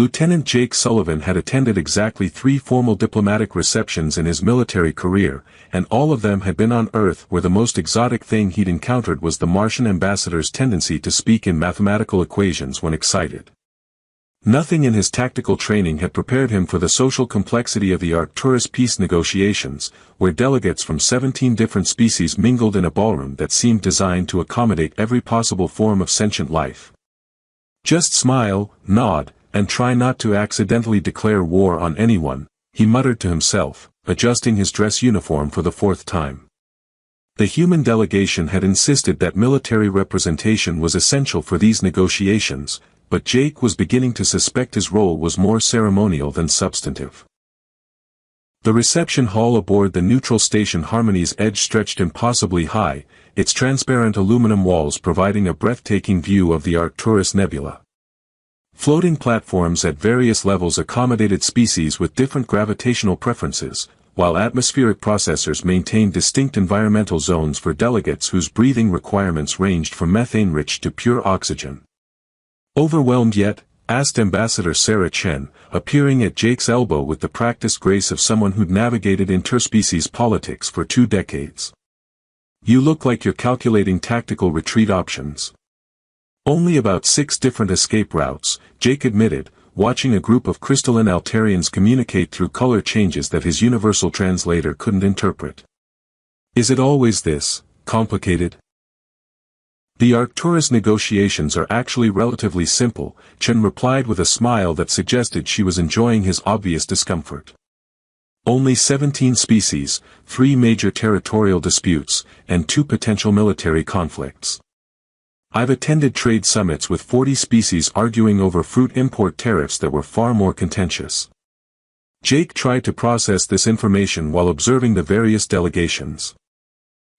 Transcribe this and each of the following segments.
Lieutenant Jake Sullivan had attended exactly 3 formal diplomatic receptions in his military career, and all of them had been on Earth, where the most exotic thing he'd encountered was the Martian ambassador's tendency to speak in mathematical equations when excited. Nothing in his tactical training had prepared him for the social complexity of the Arcturus peace negotiations, where delegates from 17 different species mingled in a ballroom that seemed designed to accommodate every possible form of sentient life. "Just smile, nod, and try not to accidentally declare war on anyone," he muttered to himself, adjusting his dress uniform for the 4th time. The human delegation had insisted that military representation was essential for these negotiations, but Jake was beginning to suspect his role was more ceremonial than substantive. The reception hall aboard the neutral station Harmony's edge stretched impossibly high, its transparent aluminum walls providing a breathtaking view of the Arcturus nebula. Floating platforms at various levels accommodated species with different gravitational preferences, while atmospheric processors maintained distinct environmental zones for delegates whose breathing requirements ranged from methane-rich to pure oxygen. "Overwhelmed yet?" asked Ambassador Sarah Chen, appearing at Jake's elbow with the practiced grace of someone who'd navigated interspecies politics for 2 decades. "You look like you're calculating tactical retreat options." "Only about 6 different escape routes," Jake admitted, watching a group of crystalline Altarians communicate through color changes that his universal translator couldn't interpret. "Is it always this complicated?" "The Arcturus negotiations are actually relatively simple," Chen replied with a smile that suggested she was enjoying his obvious discomfort. "Only 17 species, 3 major territorial disputes, and 2 potential military conflicts. I've attended trade summits with 40 species arguing over fruit import tariffs that were far more contentious." Jake tried to process this information while observing the various delegations.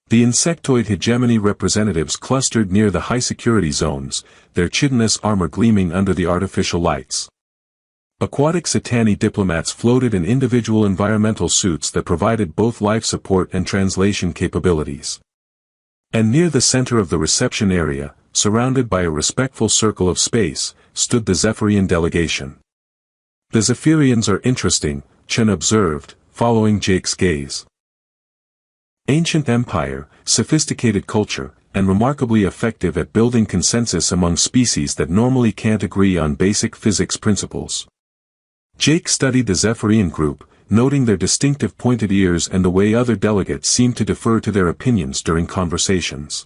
The insectoid hegemony representatives clustered near the high-security zones, their chitinous armor gleaming under the artificial lights. Aquatic Satani diplomats floated in individual environmental suits that provided both life support and translation capabilities. And near the center of the reception area, surrounded by a respectful circle of space, stood the Zephyrian delegation. "The Zephyrians are interesting," Chen observed, following Jake's gaze. "Ancient empire, sophisticated culture, and remarkably effective at building consensus among species that normally can't agree on basic physics principles." Jake studied the Zephyrian group, noting their distinctive pointed ears and the way other delegates seemed to defer to their opinions during conversations.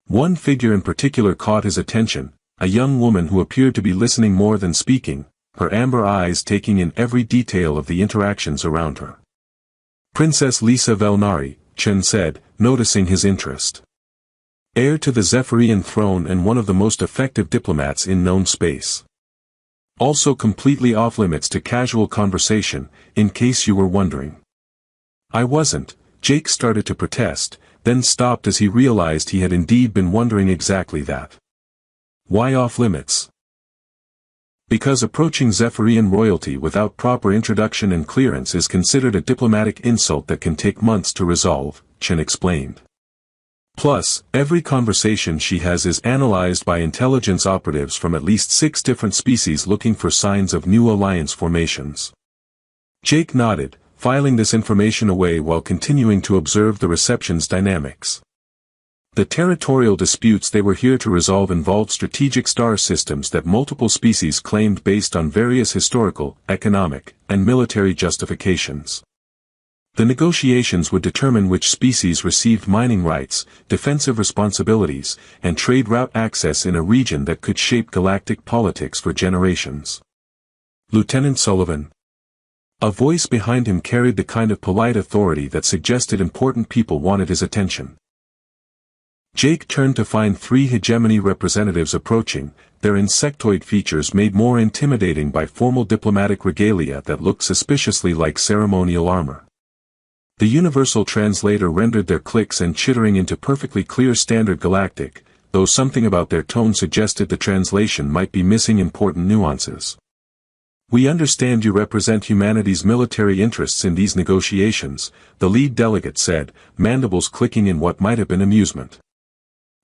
One figure in particular caught his attention, a young woman who appeared to be listening more than speaking, her amber eyes taking in every detail of the interactions around her. "Princess Lisa Velnari," Chen said, noticing his interest. "Heir to the Zephyrian throne and one of the most effective diplomats in known space. Also completely off-limits to casual conversation, in case you were wondering." "I wasn't," Jake started to protest, then stopped as he realized he had indeed been wondering exactly that. "Why off-limits?" "Because approaching Zephyrian royalty without proper introduction and clearance is considered a diplomatic insult that can take months to resolve," Chen explained. "Plus, every conversation she has is analyzed by intelligence operatives from at least 6 different species looking for signs of new alliance formations." Jake nodded, filing this information away while continuing to observe the reception's dynamics. The territorial disputes they were here to resolve involved strategic star systems that multiple species claimed based on various historical, economic, and military justifications. The negotiations would determine which species received mining rights, defensive responsibilities, and trade route access in a region that could shape galactic politics for generations. "Lieutenant Sullivan." A voice behind him carried the kind of polite authority that suggested important people wanted his attention. Jake turned to find 3 hegemony representatives approaching, their insectoid features made more intimidating by formal diplomatic regalia that looked suspiciously like ceremonial armor. The universal translator rendered their clicks and chittering into perfectly clear standard Galactic, though something about their tone suggested the translation might be missing important nuances. "We understand you represent humanity's military interests in these negotiations," the lead delegate said, mandibles clicking in what might have been amusement.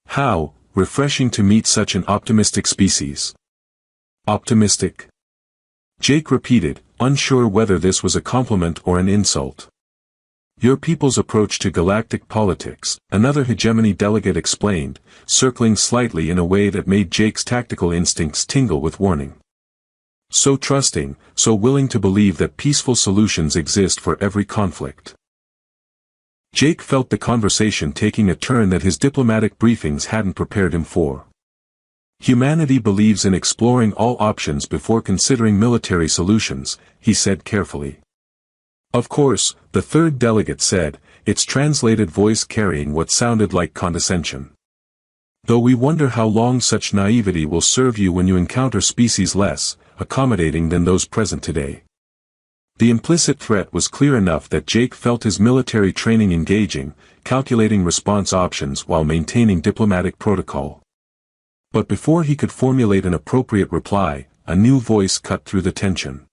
"How refreshing to meet such an optimistic species." "Optimistic?" Jake repeated, unsure whether this was a compliment or an insult. Your people's approach to galactic politics, another hegemony delegate explained, circling slightly in a way that made Jake's tactical instincts tingle with warning. So trusting, so willing to believe that peaceful solutions exist for every conflict. Jake felt the conversation taking a turn that his diplomatic briefings hadn't prepared him for. Humanity believes in exploring all options before considering military solutions, he said carefully. Of course, the third delegate said, its translated voice carrying what sounded like condescension. Though we wonder how long such naivety will serve you when you encounter species less accommodating than those present today. The implicit threat was clear enough that Jake felt his military training engaging, calculating response options while maintaining diplomatic protocol. But before he could formulate an appropriate reply, a new voice cut through the tension.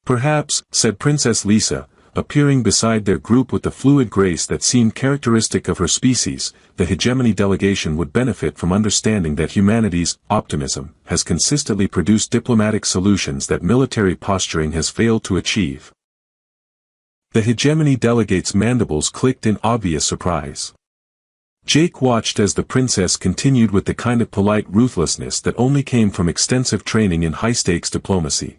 Perhaps, said Princess Lisa, appearing beside their group with the fluid grace that seemed characteristic of her species, the hegemony delegation would benefit from understanding that humanity's optimism has consistently produced diplomatic solutions that military posturing has failed to achieve. The hegemony delegate's mandibles clicked in obvious surprise. Jake watched as the princess continued with the kind of polite ruthlessness that only came from extensive training in high-stakes diplomacy.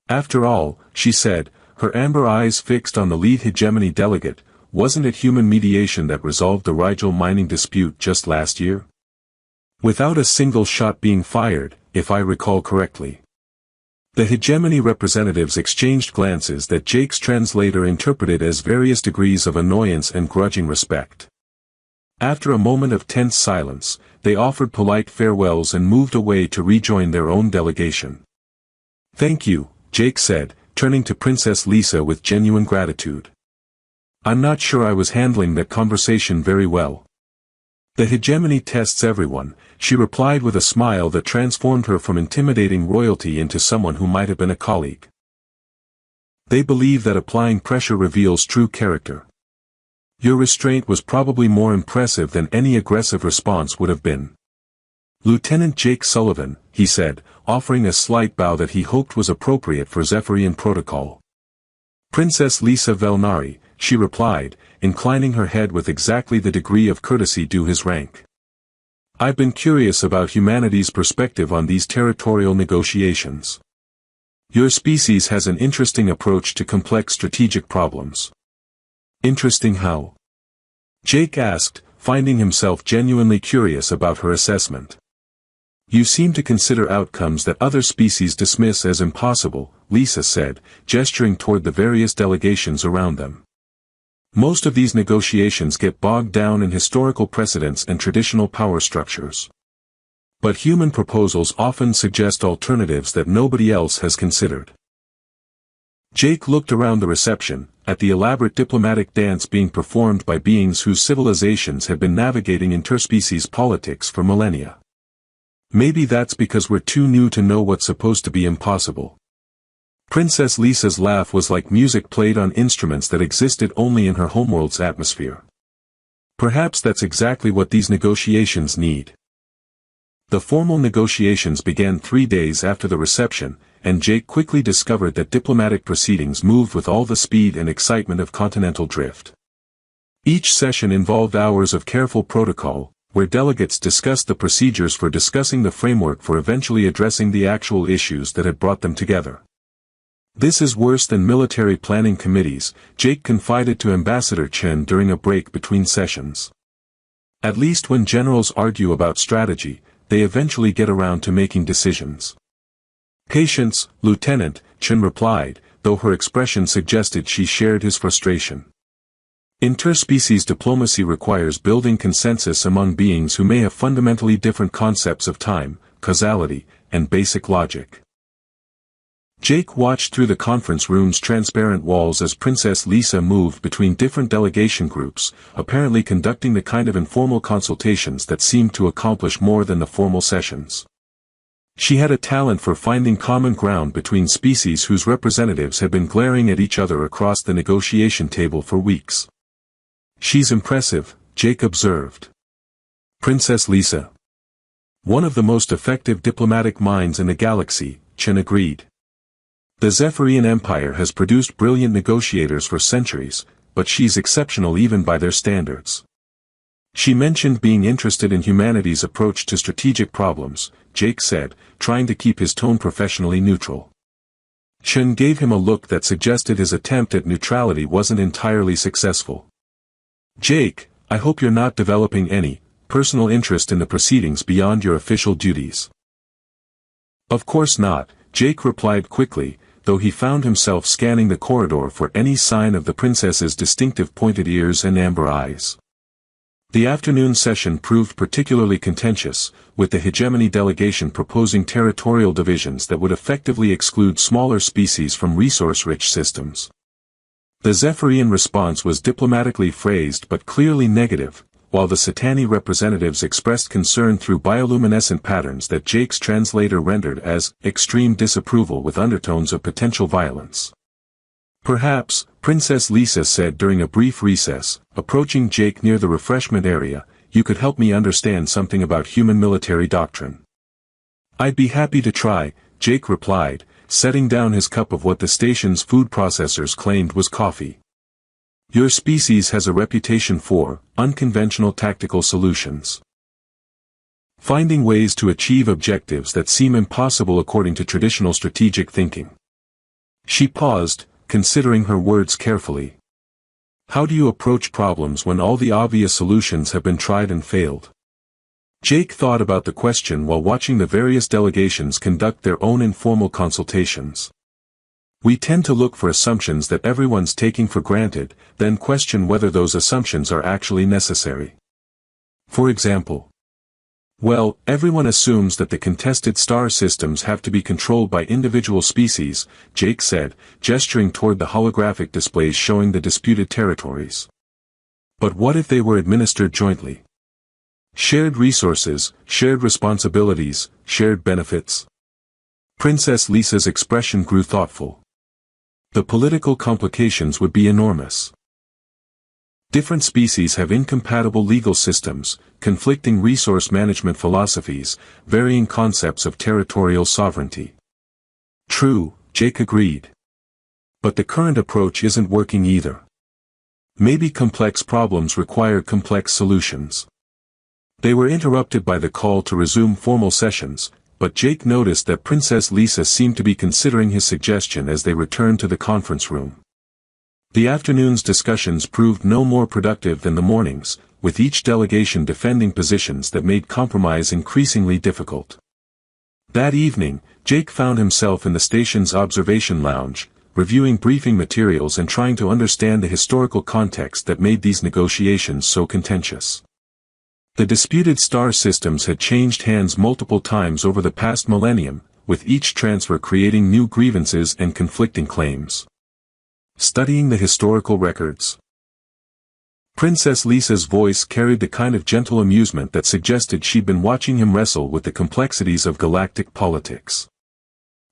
After all, she said, her amber eyes fixed on the lead hegemony delegate, wasn't it human mediation that resolved the Rigel mining dispute just last year? Without a single shot being fired, if I recall correctly. The hegemony representatives exchanged glances that Jake's translator interpreted as various degrees of annoyance and grudging respect. After a moment of tense silence, they offered polite farewells and moved away to rejoin their own delegation. Thank you, Jake said, turning to Princess Lisa with genuine gratitude. I'm not sure I was handling that conversation very well. The hegemony tests everyone, she replied with a smile that transformed her from intimidating royalty into someone who might have been a colleague. They believe that applying pressure reveals true character. Your restraint was probably more impressive than any aggressive response would have been. Lieutenant Jake Sullivan, he said, offering a slight bow that he hoped was appropriate for Zephyrian protocol. Princess Lisa Velnari, she replied, inclining her head with exactly the degree of courtesy due his rank. I've been curious about humanity's perspective on these territorial negotiations. Your species has an interesting approach to complex strategic problems. Interesting how? Jake asked, finding himself genuinely curious about her assessment. You seem to consider outcomes that other species dismiss as impossible, Lisa said, gesturing toward the various delegations around them. Most of these negotiations get bogged down in historical precedents and traditional power structures. But human proposals often suggest alternatives that nobody else has considered. Jake looked around the reception, at the elaborate diplomatic dance being performed by beings whose civilizations had been navigating interspecies politics for millennia. Maybe that's because we're too new to know what's supposed to be impossible. Princess Lisa's laugh was like music played on instruments that existed only in her homeworld's atmosphere. Perhaps that's exactly what these negotiations need. The formal negotiations began 3 days after the reception, and Jake quickly discovered that diplomatic proceedings moved with all the speed and excitement of continental drift. Each session involved hours of careful protocol, where delegates discussed the procedures for discussing the framework for eventually addressing the actual issues that had brought them together. This is worse than military planning committees, Jake confided to Ambassador Chen during a break between sessions. At least when generals argue about strategy, they eventually get around to making decisions. Patience, Lieutenant, Chen replied, though her expression suggested she shared his frustration. Interspecies diplomacy requires building consensus among beings who may have fundamentally different concepts of time, causality, and basic logic. Jake watched through the conference room's transparent walls as Princess Lisa moved between different delegation groups, apparently conducting the kind of informal consultations that seemed to accomplish more than the formal sessions. She had a talent for finding common ground between species whose representatives had been glaring at each other across the negotiation table for weeks. She's impressive, Jake observed. Princess Lisa. One of the most effective diplomatic minds in the galaxy, Chen agreed. The Zephyrian Empire has produced brilliant negotiators for centuries, but she's exceptional even by their standards. She mentioned being interested in humanity's approach to strategic problems, Jake said, trying to keep his tone professionally neutral. Chen gave him a look that suggested his attempt at neutrality wasn't entirely successful. Jake, I hope you're not developing any personal interest in the proceedings beyond your official duties. Of course not, Jake replied quickly, though he found himself scanning the corridor for any sign of the princess's distinctive pointed ears and amber eyes. The afternoon session proved particularly contentious, with the hegemony delegation proposing territorial divisions that would effectively exclude smaller species from resource-rich systems. The Zephyrian response was diplomatically phrased but clearly negative, while the Satani representatives expressed concern through bioluminescent patterns that Jake's translator rendered as extreme disapproval with undertones of potential violence. Perhaps, Princess Lisa said during a brief recess, approaching Jake near the refreshment area, you could help me understand something about human military doctrine. I'd be happy to try, Jake replied, setting down his cup of what the station's food processors claimed was coffee. Your species has a reputation for unconventional tactical solutions. Finding ways to achieve objectives that seem impossible according to traditional strategic thinking. She paused, considering her words carefully. How do you approach problems when all the obvious solutions have been tried and failed? Jake thought about the question while watching the various delegations conduct their own informal consultations. We tend to look for assumptions that everyone's taking for granted, then question whether those assumptions are actually necessary. For example, well, everyone assumes that the contested star systems have to be controlled by individual species, Jake said, gesturing toward the holographic displays showing the disputed territories. But what if they were administered jointly? Shared resources, shared responsibilities, shared benefits? Princess Lisa's expression grew thoughtful. The political complications would be enormous. Different species have incompatible legal systems, conflicting resource management philosophies, varying concepts of territorial sovereignty. True, Jake agreed. But the current approach isn't working either. Maybe complex problems require complex solutions. They were interrupted by the call to resume formal sessions, but Jake noticed that Princess Lisa seemed to be considering his suggestion as they returned to the conference room. The afternoon's discussions proved no more productive than the mornings, with each delegation defending positions that made compromise increasingly difficult. That evening, Jake found himself in the station's observation lounge, reviewing briefing materials and trying to understand the historical context that made these negotiations so contentious. The disputed star systems had changed hands multiple times over the past millennium, with each transfer creating new grievances and conflicting claims. Studying the historical records. Princess Lisa's voice carried the kind of gentle amusement that suggested she'd been watching him wrestle with the complexities of galactic politics.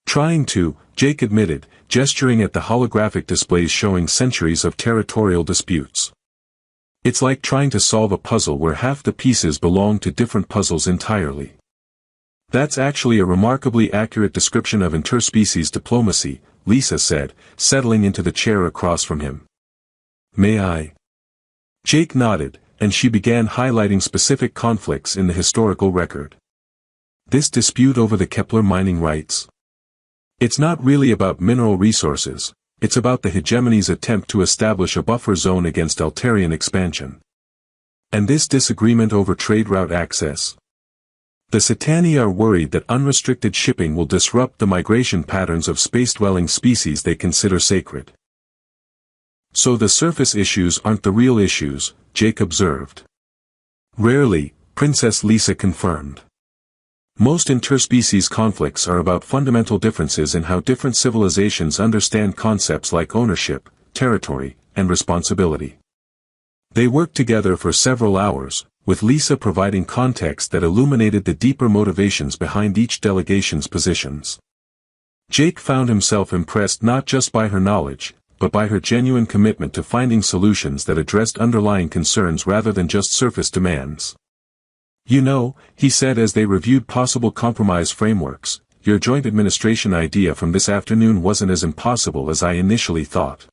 Trying to, Jake admitted, gesturing at the holographic displays showing centuries of territorial disputes. It's like trying to solve a puzzle where half the pieces belong to different puzzles entirely. That's actually a remarkably accurate description of interspecies diplomacy, Lisa said, settling into the chair across from him. May I? Jake nodded, and she began highlighting specific conflicts in the historical record. This dispute over the Kepler mining rights? It's not really about mineral resources, it's about the hegemony's attempt to establish a buffer zone against Altarian expansion. And this disagreement over trade route access? The Satani are worried that unrestricted shipping will disrupt the migration patterns of space-dwelling species they consider sacred. So the surface issues aren't the real issues, Jake observed. Rarely, Princess Lisa confirmed. Most interspecies conflicts are about fundamental differences in how different civilizations understand concepts like ownership, territory, and responsibility. They worked together for several hours, with Lisa providing context that illuminated the deeper motivations behind each delegation's positions. Jake found himself impressed not just by her knowledge, but by her genuine commitment to finding solutions that addressed underlying concerns rather than just surface demands. You know, he said as they reviewed possible compromise frameworks, your joint administration idea from this afternoon wasn't as impossible as I initially thought.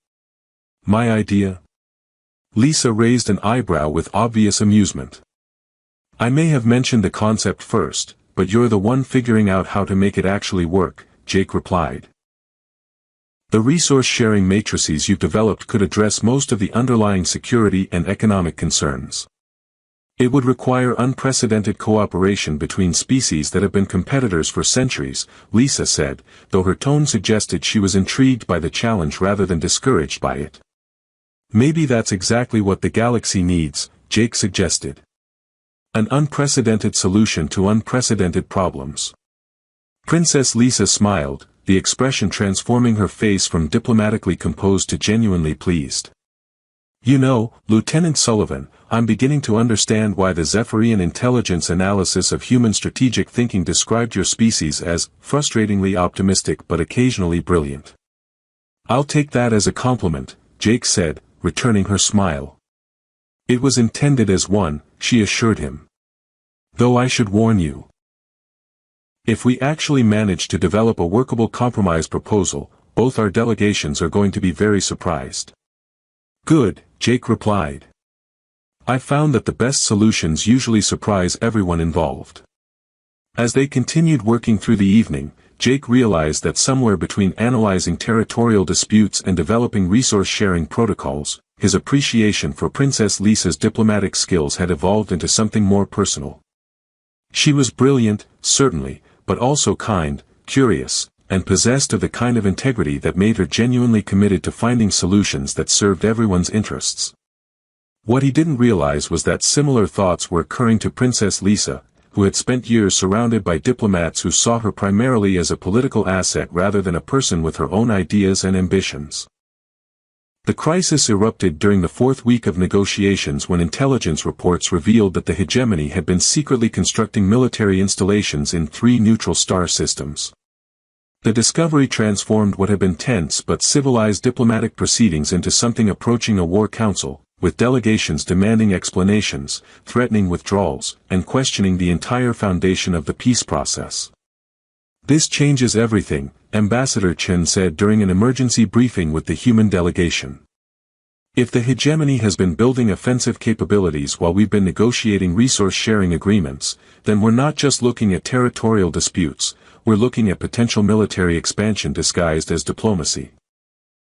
My idea? Lisa raised an eyebrow with obvious amusement. I may have mentioned the concept first, but you're the one figuring out how to make it actually work, Jake replied. The resource-sharing matrices you've developed could address most of the underlying security and economic concerns. It would require unprecedented cooperation between species that have been competitors for centuries, Lisa said, though her tone suggested she was intrigued by the challenge rather than discouraged by it. Maybe that's exactly what the galaxy needs, Jake suggested. An unprecedented solution to unprecedented problems. Princess Lisa smiled, the expression transforming her face from diplomatically composed to genuinely pleased. You know, Lieutenant Sullivan, I'm beginning to understand why the Zephyrian intelligence analysis of human strategic thinking described your species as frustratingly optimistic but occasionally brilliant. I'll take that as a compliment, Jake said, returning her smile. It was intended as one, she assured him. Though I should warn you. If we actually manage to develop a workable compromise proposal, both our delegations are going to be very surprised. Good, Jake replied. I found that the best solutions usually surprise everyone involved. As they continued working through the evening, Jake realized that somewhere between analyzing territorial disputes and developing resource-sharing protocols, his appreciation for Princess Lisa's diplomatic skills had evolved into something more personal. She was brilliant, certainly, but also kind, curious, and possessed of the kind of integrity that made her genuinely committed to finding solutions that served everyone's interests. What he didn't realize was that similar thoughts were occurring to Princess Lisa, who had spent years surrounded by diplomats who saw her primarily as a political asset rather than a person with her own ideas and ambitions. The crisis erupted during the fourth week of negotiations when intelligence reports revealed that the hegemony had been secretly constructing military installations in 3 neutral star systems. The discovery transformed what had been tense but civilized diplomatic proceedings into something approaching a war council, with delegations demanding explanations, threatening withdrawals, and questioning the entire foundation of the peace process. This changes everything, Ambassador Chen said during an emergency briefing with the human delegation. If the hegemony has been building offensive capabilities while we've been negotiating resource-sharing agreements, then we're not just looking at territorial disputes, we're looking at potential military expansion disguised as diplomacy.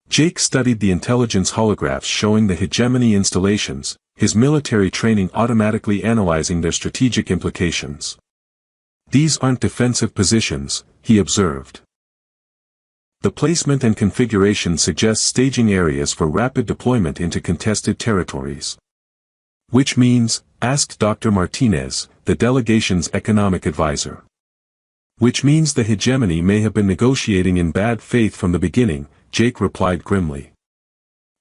Jake studied the intelligence holographs showing the hegemony installations, his military training automatically analyzing their strategic implications. These aren't defensive positions, he observed. The placement and configuration suggest staging areas for rapid deployment into contested territories. Which means, asked Dr. Martinez, the delegation's economic advisor. Which means the hegemony may have been negotiating in bad faith from the beginning, Jake replied grimly.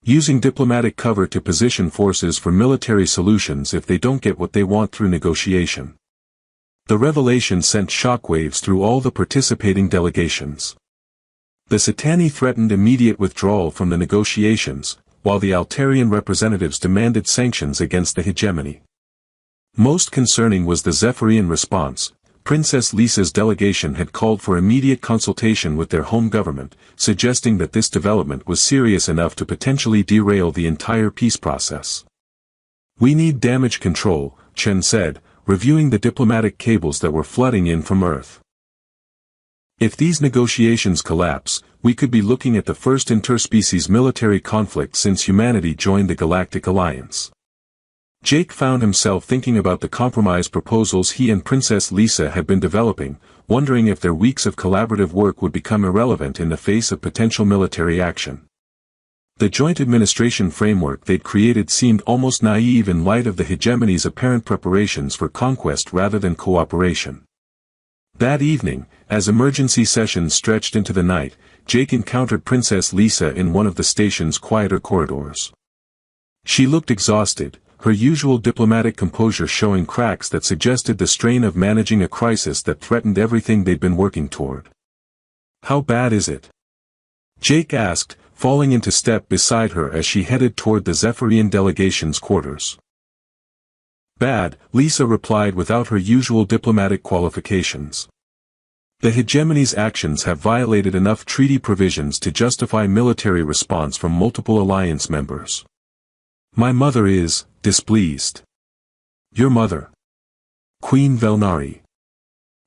Using diplomatic cover to position forces for military solutions if they don't get what they want through negotiation. The revelation sent shockwaves through all the participating delegations. The Satani threatened immediate withdrawal from the negotiations, while the Altarian representatives demanded sanctions against the hegemony. Most concerning was the Zephyrian response. Princess Lisa's delegation had called for immediate consultation with their home government, suggesting that this development was serious enough to potentially derail the entire peace process. We need damage control, Chen said, reviewing the diplomatic cables that were flooding in from Earth. If these negotiations collapse, we could be looking at the first interspecies military conflict since humanity joined the Galactic Alliance. Jake found himself thinking about the compromise proposals he and Princess Lisa had been developing, wondering if their weeks of collaborative work would become irrelevant in the face of potential military action. The joint administration framework they'd created seemed almost naive in light of the hegemony's apparent preparations for conquest rather than cooperation. That evening, as emergency sessions stretched into the night, Jake encountered Princess Lisa in one of the station's quieter corridors. She looked exhausted, her usual diplomatic composure showing cracks that suggested the strain of managing a crisis that threatened everything they'd been working toward. "How bad is it?" Jake asked, falling into step beside her as she headed toward the Zephyrian delegation's quarters. "Bad," Lisa replied without her usual diplomatic qualifications. The hegemony's actions have violated enough treaty provisions to justify military response from multiple alliance members. My mother is displeased. Your mother? Queen Velnari.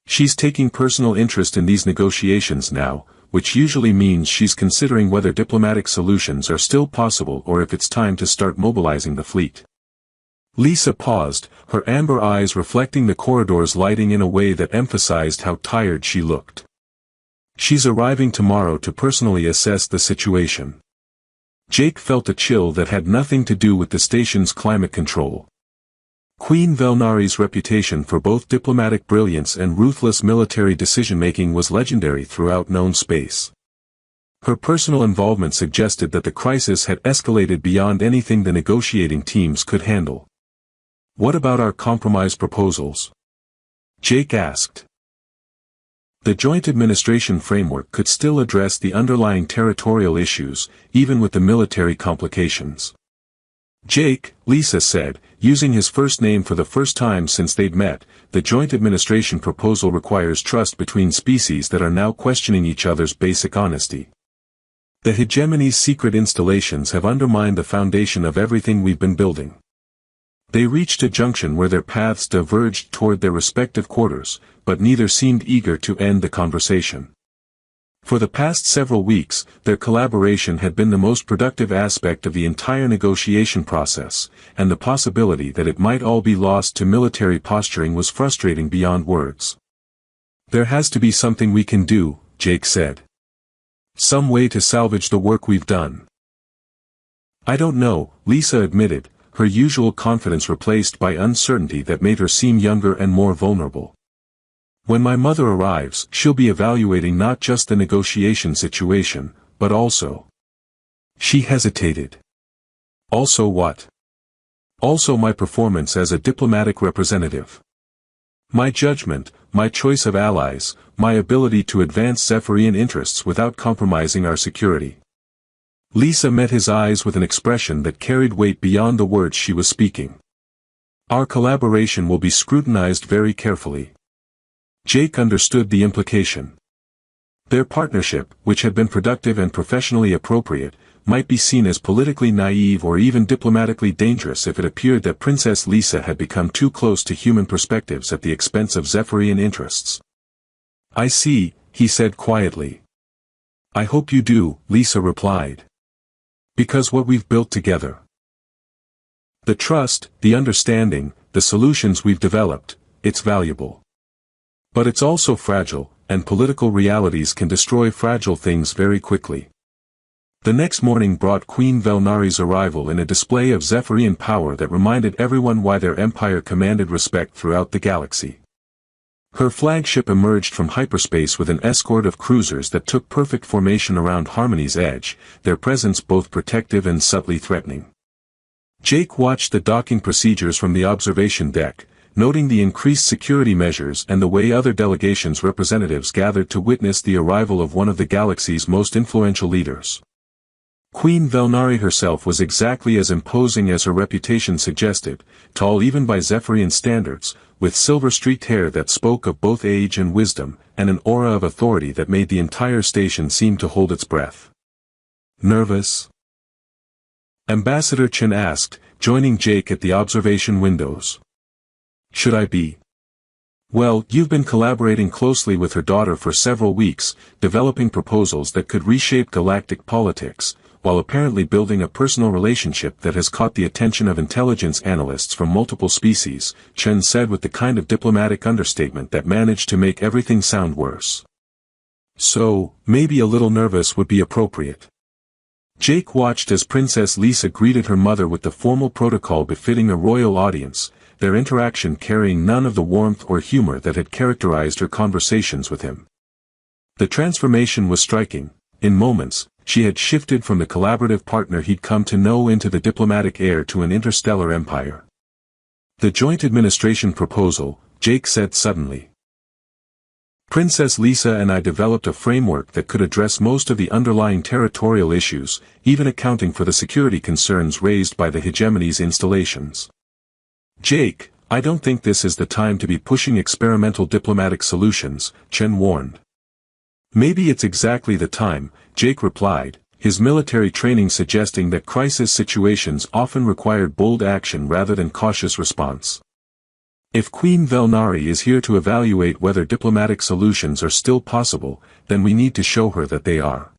She's taking personal interest in these negotiations now, which usually means she's considering whether diplomatic solutions are still possible or if it's time to start mobilizing the fleet. Lisa paused, her amber eyes reflecting the corridor's lighting in a way that emphasized how tired she looked. She's arriving tomorrow to personally assess the situation. Jake felt a chill that had nothing to do with the station's climate control. Queen Velnari's reputation for both diplomatic brilliance and ruthless military decision-making was legendary throughout known space. Her personal involvement suggested that the crisis had escalated beyond anything the negotiating teams could handle. What about our compromise proposals? Jake asked. The joint administration framework could still address the underlying territorial issues, even with the military complications. Jake, Lisa said, using his first name for the first time since they'd met, the joint administration proposal requires trust between species that are now questioning each other's basic honesty. The hegemony's secret installations have undermined the foundation of everything we've been building. They reached a junction where their paths diverged toward their respective quarters, but neither seemed eager to end the conversation. For the past several weeks, their collaboration had been the most productive aspect of the entire negotiation process, and the possibility that it might all be lost to military posturing was frustrating beyond words. There has to be something we can do, Jake said. Some way to salvage the work we've done. I don't know, Lisa admitted, her usual confidence replaced by uncertainty that made her seem younger and more vulnerable. When my mother arrives, she'll be evaluating not just the negotiation situation, but also. She hesitated. Also what? Also my performance as a diplomatic representative. My judgment, my choice of allies, my ability to advance Zephyrian interests without compromising our security. Lisa met his eyes with an expression that carried weight beyond the words she was speaking. Our collaboration will be scrutinized very carefully. Jake understood the implication. Their partnership, which had been productive and professionally appropriate, might be seen as politically naive or even diplomatically dangerous if it appeared that Princess Lisa had become too close to human perspectives at the expense of Zephyrian interests. I see, he said quietly. I hope you do, Lisa replied. Because what we've built together. The trust, the understanding, the solutions we've developed, it's valuable. But it's also fragile, and political realities can destroy fragile things very quickly. The next morning brought Queen Velnari's arrival in a display of Zephyrian power that reminded everyone why their empire commanded respect throughout the galaxy. Her flagship emerged from hyperspace with an escort of cruisers that took perfect formation around Harmony's edge, their presence both protective and subtly threatening. Jake watched the docking procedures from the observation deck, noting the increased security measures and the way other delegations' representatives gathered to witness the arrival of one of the galaxy's most influential leaders. Queen Velnari herself was exactly as imposing as her reputation suggested, tall even by Zephyrian standards, with silver-streaked hair that spoke of both age and wisdom, and an aura of authority that made the entire station seem to hold its breath. Nervous? Ambassador Chen asked, joining Jake at the observation windows. Should I be? Well, you've been collaborating closely with her daughter for several weeks, developing proposals that could reshape galactic politics, while apparently building a personal relationship that has caught the attention of intelligence analysts from multiple species, Chen said with the kind of diplomatic understatement that managed to make everything sound worse. So, maybe a little nervous would be appropriate. Jake watched as Princess Lisa greeted her mother with the formal protocol befitting a royal audience, their interaction carrying none of the warmth or humor that had characterized her conversations with him. The transformation was striking. In moments, she had shifted from the collaborative partner he'd come to know into the diplomatic heir to an interstellar empire. The joint administration proposal, Jake said suddenly. Princess Lisa and I developed a framework that could address most of the underlying territorial issues, even accounting for the security concerns raised by the hegemony's installations. Jake, I don't think this is the time to be pushing experimental diplomatic solutions, Chen warned. Maybe it's exactly the time, Jake replied, his military training suggesting that crisis situations often required bold action rather than cautious response. If Queen Velnari is here to evaluate whether diplomatic solutions are still possible, then we need to show her that they are.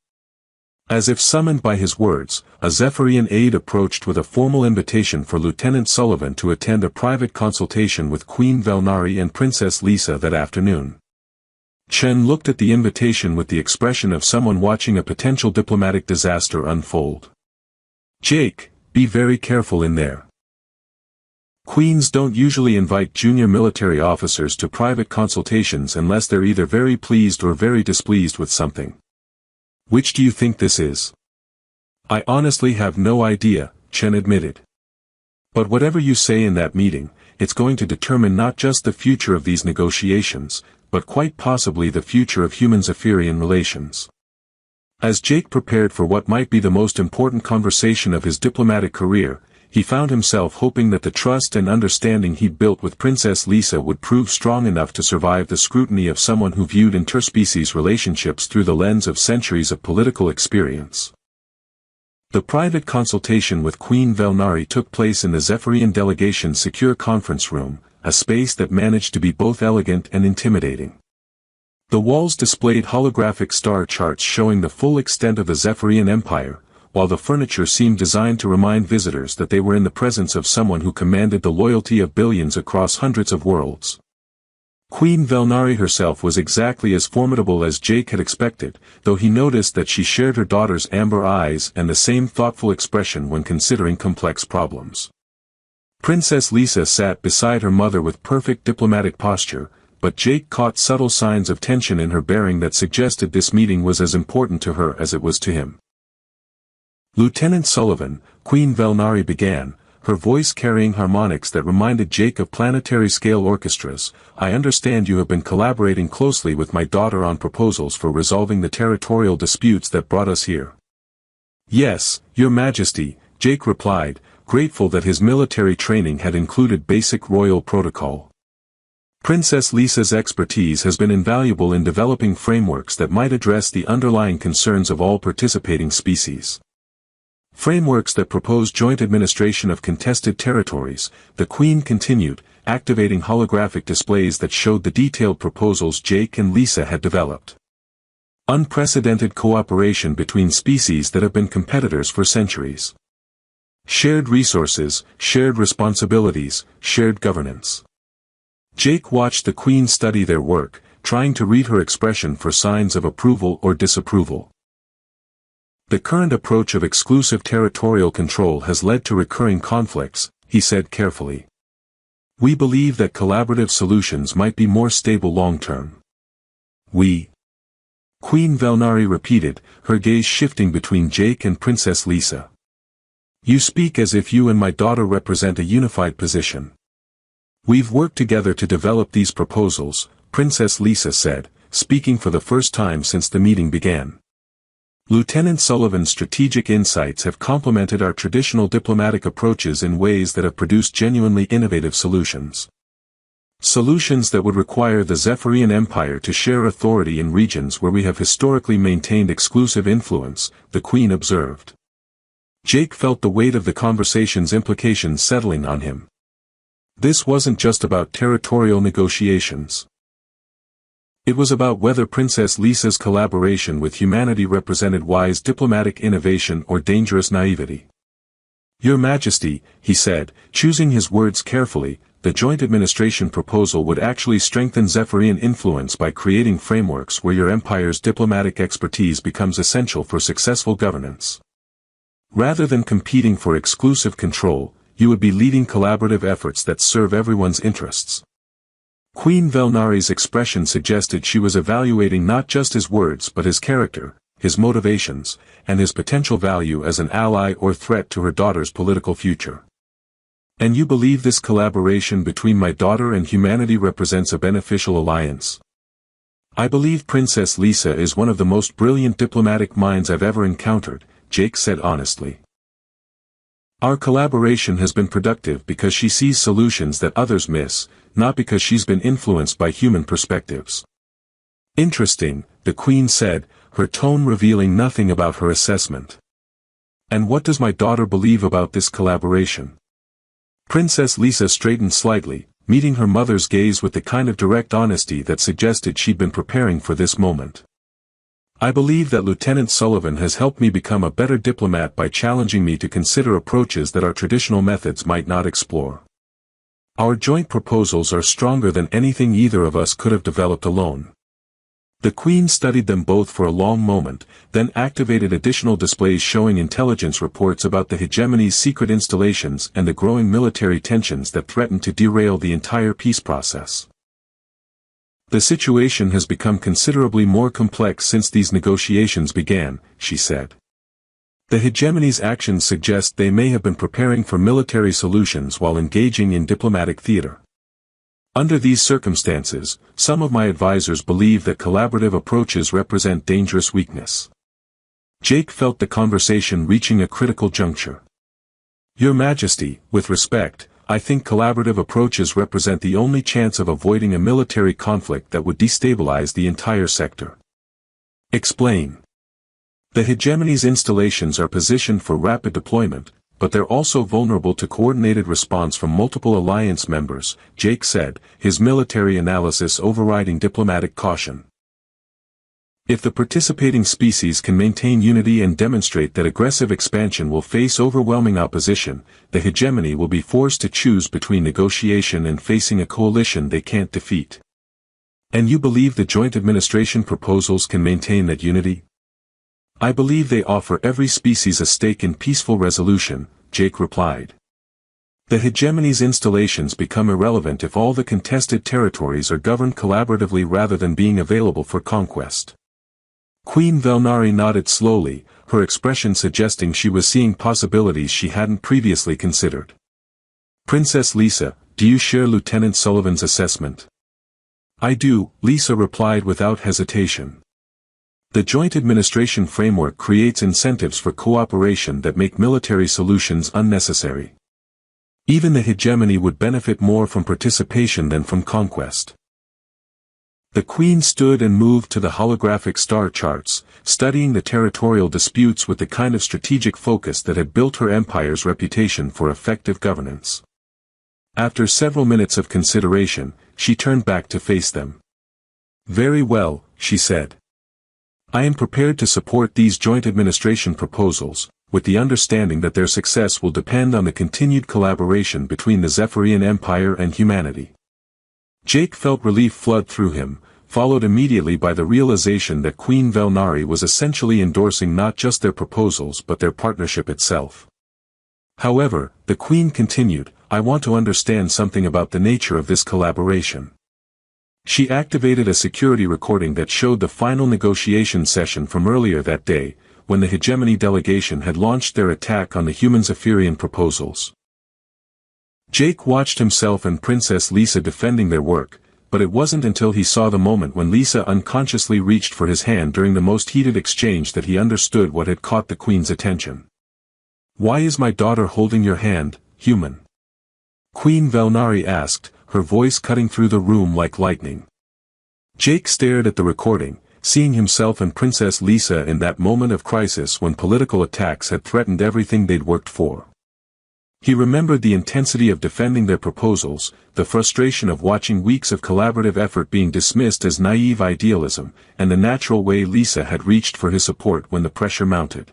As if summoned by his words, a Zephyrian aide approached with a formal invitation for Lieutenant Sullivan to attend a private consultation with Queen Velnari and Princess Lisa that afternoon. Chen looked at the invitation with the expression of someone watching a potential diplomatic disaster unfold. Jake, be very careful in there. Queens don't usually invite junior military officers to private consultations unless they're either very pleased or very displeased with something. Which do you think this is? I honestly have no idea, Chen admitted. But whatever you say in that meeting, it's going to determine not just the future of these negotiations, but quite possibly the future of human-Zephyrian relations. As Jake prepared for what might be the most important conversation of his diplomatic career, he found himself hoping that the trust and understanding he'd built with Princess Lisa would prove strong enough to survive the scrutiny of someone who viewed interspecies relationships through the lens of centuries of political experience. The private consultation with Queen Velnari took place in the Zephyrian delegation's secure conference room, a space that managed to be both elegant and intimidating. The walls displayed holographic star charts showing the full extent of the Zephyrian Empire, while the furniture seemed designed to remind visitors that they were in the presence of someone who commanded the loyalty of billions across hundreds of worlds. Queen Velnari herself was exactly as formidable as Jake had expected, though he noticed that she shared her daughter's amber eyes and the same thoughtful expression when considering complex problems. Princess Lisa sat beside her mother with perfect diplomatic posture, but Jake caught subtle signs of tension in her bearing that suggested this meeting was as important to her as it was to him. Lieutenant Sullivan, Queen Velnari began, her voice carrying harmonics that reminded Jake of planetary-scale orchestras. I understand you have been collaborating closely with my daughter on proposals for resolving the territorial disputes that brought us here. Yes, Your Majesty, Jake replied, grateful that his military training had included basic royal protocol. Princess Lisa's expertise has been invaluable in developing frameworks that might address the underlying concerns of all participating species. Frameworks that propose joint administration of contested territories, the Queen continued, activating holographic displays that showed the detailed proposals Jake and Lisa had developed. Unprecedented cooperation between species that have been competitors for centuries. Shared resources, shared responsibilities, shared governance. Jake watched the Queen study their work, trying to read her expression for signs of approval or disapproval. The current approach of exclusive territorial control has led to recurring conflicts, he said carefully. We believe that collaborative solutions might be more stable long-term. We. Queen Velnari repeated, her gaze shifting between Jake and Princess Lisa. You speak as if you and my daughter represent a unified position. We've worked together to develop these proposals, Princess Lisa said, speaking for the first time since the meeting began. Lieutenant Sullivan's strategic insights have complemented our traditional diplomatic approaches in ways that have produced genuinely innovative solutions. Solutions that would require the Zephyrian Empire to share authority in regions where we have historically maintained exclusive influence, the Queen observed. Jake felt the weight of the conversation's implications settling on him. This wasn't just about territorial negotiations. It was about whether Princess Lisa's collaboration with humanity represented wise diplomatic innovation or dangerous naivety. Your Majesty, he said, choosing his words carefully, the joint administration proposal would actually strengthen Zephyrian influence by creating frameworks where your empire's diplomatic expertise becomes essential for successful governance. Rather than competing for exclusive control, you would be leading collaborative efforts that serve everyone's interests. Queen Velnari's expression suggested she was evaluating not just his words but his character, his motivations, and his potential value as an ally or threat to her daughter's political future. And you believe this collaboration between my daughter and humanity represents a beneficial alliance? I believe Princess Lisa is one of the most brilliant diplomatic minds I've ever encountered, Jake said honestly. Our collaboration has been productive because she sees solutions that others miss, not because she's been influenced by human perspectives. Interesting, the Queen said, her tone revealing nothing about her assessment. And what does my daughter believe about this collaboration? Princess Lisa straightened slightly, meeting her mother's gaze with the kind of direct honesty that suggested she'd been preparing for this moment. I believe that Lieutenant Sullivan has helped me become a better diplomat by challenging me to consider approaches that our traditional methods might not explore. Our joint proposals are stronger than anything either of us could have developed alone. The Queen studied them both for a long moment, then activated additional displays showing intelligence reports about the hegemony's secret installations and the growing military tensions that threatened to derail the entire peace process. The situation has become considerably more complex since these negotiations began, she said. The hegemony's actions suggest they may have been preparing for military solutions while engaging in diplomatic theater. Under these circumstances, some of my advisors believe that collaborative approaches represent dangerous weakness. Jake felt the conversation reaching a critical juncture. Your Majesty, with respect, I think collaborative approaches represent the only chance of avoiding a military conflict that would destabilize the entire sector. Explain. The hegemony's installations are positioned for rapid deployment, but they're also vulnerable to coordinated response from multiple alliance members, Jake said, his military analysis overriding diplomatic caution. If the participating species can maintain unity and demonstrate that aggressive expansion will face overwhelming opposition, the hegemony will be forced to choose between negotiation and facing a coalition they can't defeat. And you believe the joint administration proposals can maintain that unity? I believe they offer every species a stake in peaceful resolution, Jake replied. The hegemony's installations become irrelevant if all the contested territories are governed collaboratively rather than being available for conquest. Queen Velnari nodded slowly, her expression suggesting she was seeing possibilities she hadn't previously considered. Princess Lisa, do you share Lieutenant Sullivan's assessment? I do, Lisa replied without hesitation. The joint administration framework creates incentives for cooperation that make military solutions unnecessary. Even the hegemony would benefit more from participation than from conquest. The Queen stood and moved to the holographic star charts, studying the territorial disputes with the kind of strategic focus that had built her empire's reputation for effective governance. After several minutes of consideration, she turned back to face them. Very well, she said. I am prepared to support these joint administration proposals, with the understanding that their success will depend on the continued collaboration between the Zephyrian Empire and humanity. Jake felt relief flood through him, followed immediately by the realization that Queen Velnari was essentially endorsing not just their proposals but their partnership itself. However, the Queen continued, I want to understand something about the nature of this collaboration. She activated a security recording that showed the final negotiation session from earlier that day, when the hegemony delegation had launched their attack on the human Zephyrian proposals. Jake watched himself and Princess Lisa defending their work, but it wasn't until he saw the moment when Lisa unconsciously reached for his hand during the most heated exchange that he understood what had caught the Queen's attention. Why is my daughter holding your hand, human? Queen Velnari asked, her voice cutting through the room like lightning. Jake stared at the recording, seeing himself and Princess Lisa in that moment of crisis when political attacks had threatened everything they'd worked for. He remembered the intensity of defending their proposals, the frustration of watching weeks of collaborative effort being dismissed as naive idealism, and the natural way Lisa had reached for his support when the pressure mounted.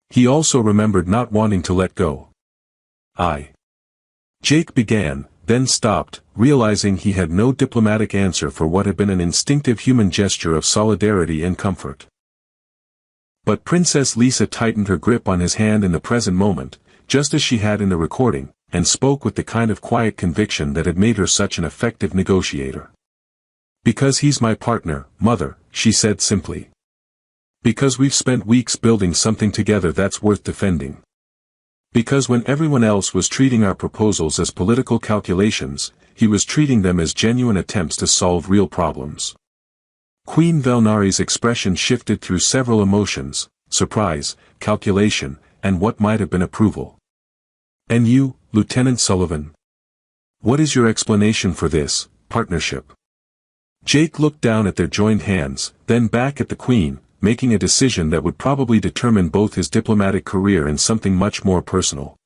He also remembered not wanting to let go. Jake began, then stopped, realizing he had no diplomatic answer for what had been an instinctive human gesture of solidarity and comfort. But Princess Lisa tightened her grip on his hand in the present moment, just as she had in the recording, and spoke with the kind of quiet conviction that had made her such an effective negotiator. Because he's my partner, Mother, she said simply. Because we've spent weeks building something together that's worth defending. Because when everyone else was treating our proposals as political calculations, he was treating them as genuine attempts to solve real problems. Queen Velnari's expression shifted through several emotions, surprise, calculation, and what might have been approval. And you, Lieutenant Sullivan? What is your explanation for this partnership? Jake looked down at their joined hands, then back at the Queen, making a decision that would probably determine both his diplomatic career and something much more personal.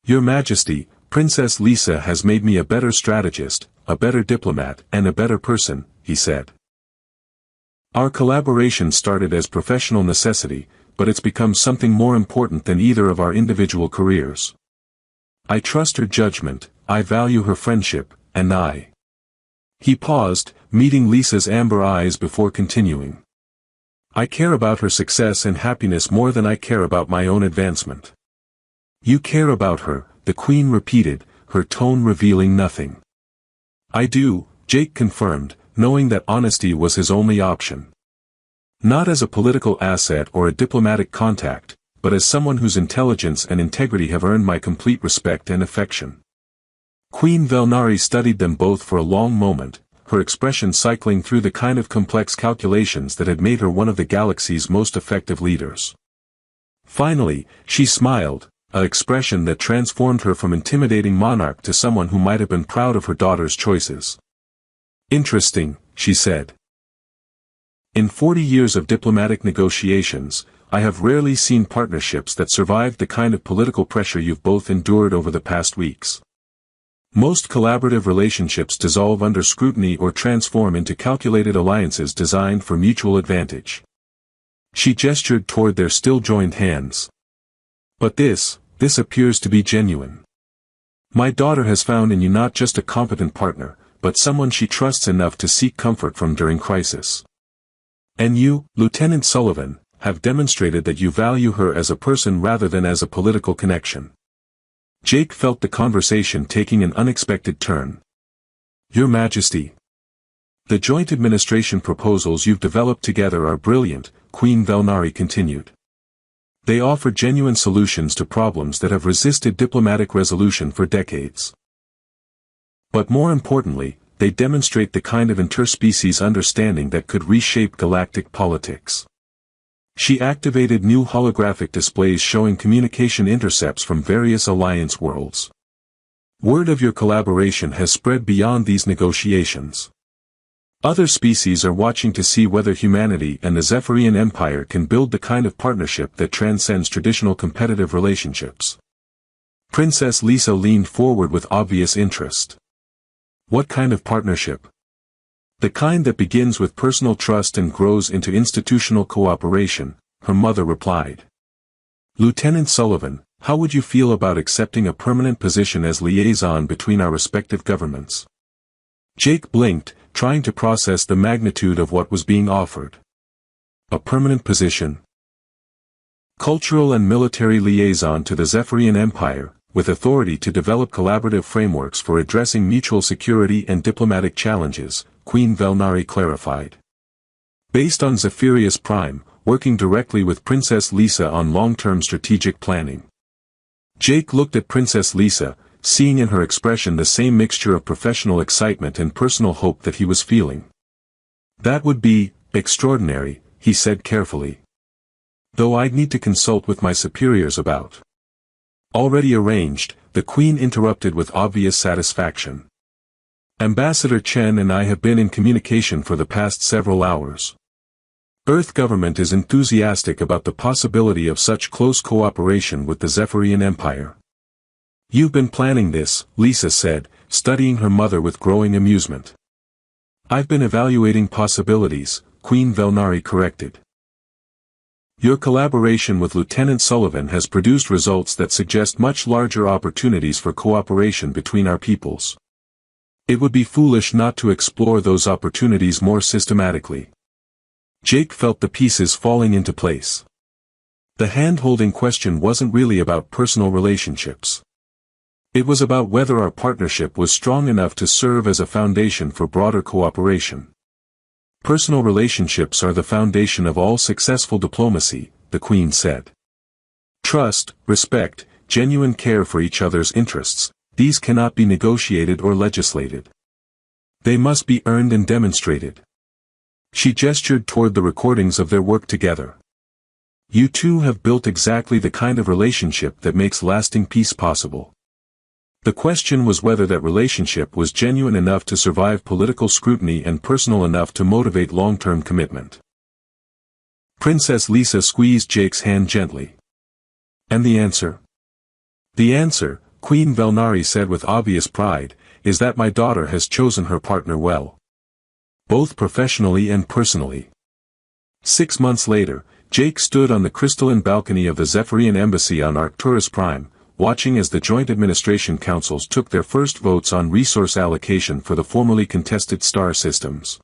Your Majesty, Princess Lisa has made me a better strategist, a better diplomat, and a better person, he said. Our collaboration started as professional necessity, but it's become something more important than either of our individual careers. I trust her judgment, I value her friendship, and I. He paused, meeting Lisa's amber eyes before continuing. I care about her success and happiness more than I care about my own advancement. You care about her, the Queen repeated, her tone revealing nothing. I do, Jake confirmed, knowing that honesty was his only option. Not as a political asset or a diplomatic contact, but as someone whose intelligence and integrity have earned my complete respect and affection. Queen Velnari studied them both for a long moment, her expression cycling through the kind of complex calculations that had made her one of the galaxy's most effective leaders. Finally, she smiled, an expression that transformed her from intimidating monarch to someone who might have been proud of her daughter's choices. Interesting, she said. In 40 years of diplomatic negotiations, I have rarely seen partnerships that survived the kind of political pressure you've both endured over the past weeks. Most collaborative relationships dissolve under scrutiny or transform into calculated alliances designed for mutual advantage. She gestured toward their still joined hands. But this appears to be genuine. My daughter has found in you not just a competent partner, but someone she trusts enough to seek comfort from during crisis. And you, Lieutenant Sullivan, have demonstrated that you value her as a person rather than as a political connection. Jake felt the conversation taking an unexpected turn. Your Majesty. The joint administration proposals you've developed together are brilliant, Queen Velnari continued. They offer genuine solutions to problems that have resisted diplomatic resolution for decades. But more importantly, they demonstrate the kind of interspecies understanding that could reshape galactic politics. She activated new holographic displays showing communication intercepts from various alliance worlds. Word of your collaboration has spread beyond these negotiations. Other species are watching to see whether humanity and the Zephyrian Empire can build the kind of partnership that transcends traditional competitive relationships. Princess Lisa leaned forward with obvious interest. What kind of partnership? The kind that begins with personal trust and grows into institutional cooperation, her mother replied. Lieutenant Sullivan, how would you feel about accepting a permanent position as liaison between our respective governments? Jake blinked, trying to process the magnitude of what was being offered. A permanent position? Cultural and military liaison to the Zephyrian Empire, with authority to develop collaborative frameworks for addressing mutual security and diplomatic challenges, Queen Velnari clarified. Based on Zephyrus Prime, working directly with Princess Lisa on long-term strategic planning. Jake looked at Princess Lisa, seeing in her expression the same mixture of professional excitement and personal hope that he was feeling. That would be extraordinary, he said carefully. Though I'd need to consult with my superiors about. Already arranged, the Queen interrupted with obvious satisfaction. Ambassador Chen and I have been in communication for the past several hours. Earth government is enthusiastic about the possibility of such close cooperation with the Zephyrian Empire. You've been planning this, Lisa said, studying her mother with growing amusement. I've been evaluating possibilities, Queen Velnari corrected. Your collaboration with Lieutenant Sullivan has produced results that suggest much larger opportunities for cooperation between our peoples. It would be foolish not to explore those opportunities more systematically. Jake felt the pieces falling into place. The hand-holding question wasn't really about personal relationships. It was about whether our partnership was strong enough to serve as a foundation for broader cooperation. Personal relationships are the foundation of all successful diplomacy, the Queen said. Trust, respect, genuine care for each other's interests, these cannot be negotiated or legislated. They must be earned and demonstrated. She gestured toward the recordings of their work together. You two have built exactly the kind of relationship that makes lasting peace possible. The question was whether that relationship was genuine enough to survive political scrutiny and personal enough to motivate long-term commitment. Princess Lisa squeezed Jake's hand gently. And the answer? The answer, Queen Velnari said with obvious pride, is that my daughter has chosen her partner well. Both professionally and personally. 6 months later, Jake stood on the crystalline balcony of the Zephyrian Embassy on Arcturus Prime, watching as the Joint Administration Councils took their first votes on resource allocation for the formerly contested star systems.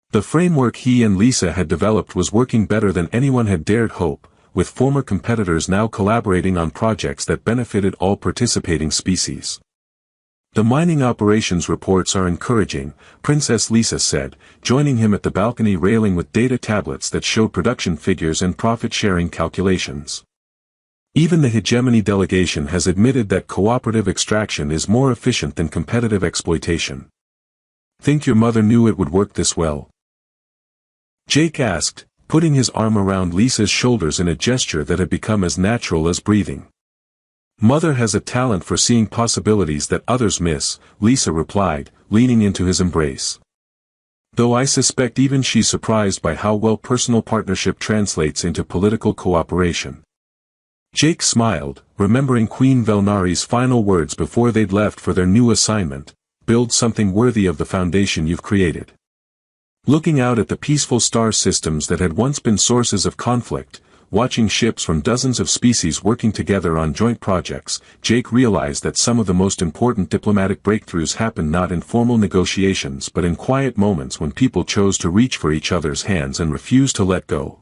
The framework he and Lisa had developed was working better than anyone had dared hope, with former competitors now collaborating on projects that benefited all participating species. The mining operations reports are encouraging, Princess Lisa said, joining him at the balcony railing with data tablets that showed production figures and profit-sharing calculations. Even the hegemony delegation has admitted that cooperative extraction is more efficient than competitive exploitation. Think your mother knew it would work this well? Jake asked, putting his arm around Lisa's shoulders in a gesture that had become as natural as breathing. Mother has a talent for seeing possibilities that others miss, Lisa replied, leaning into his embrace. Though I suspect even she's surprised by how well personal partnership translates into political cooperation. Jake smiled, remembering Queen Velnari's final words before they'd left for their new assignment, build something worthy of the foundation you've created. Looking out at the peaceful star systems that had once been sources of conflict, watching ships from dozens of species working together on joint projects, Jake realized that some of the most important diplomatic breakthroughs happened not in formal negotiations but in quiet moments when people chose to reach for each other's hands and refuse to let go.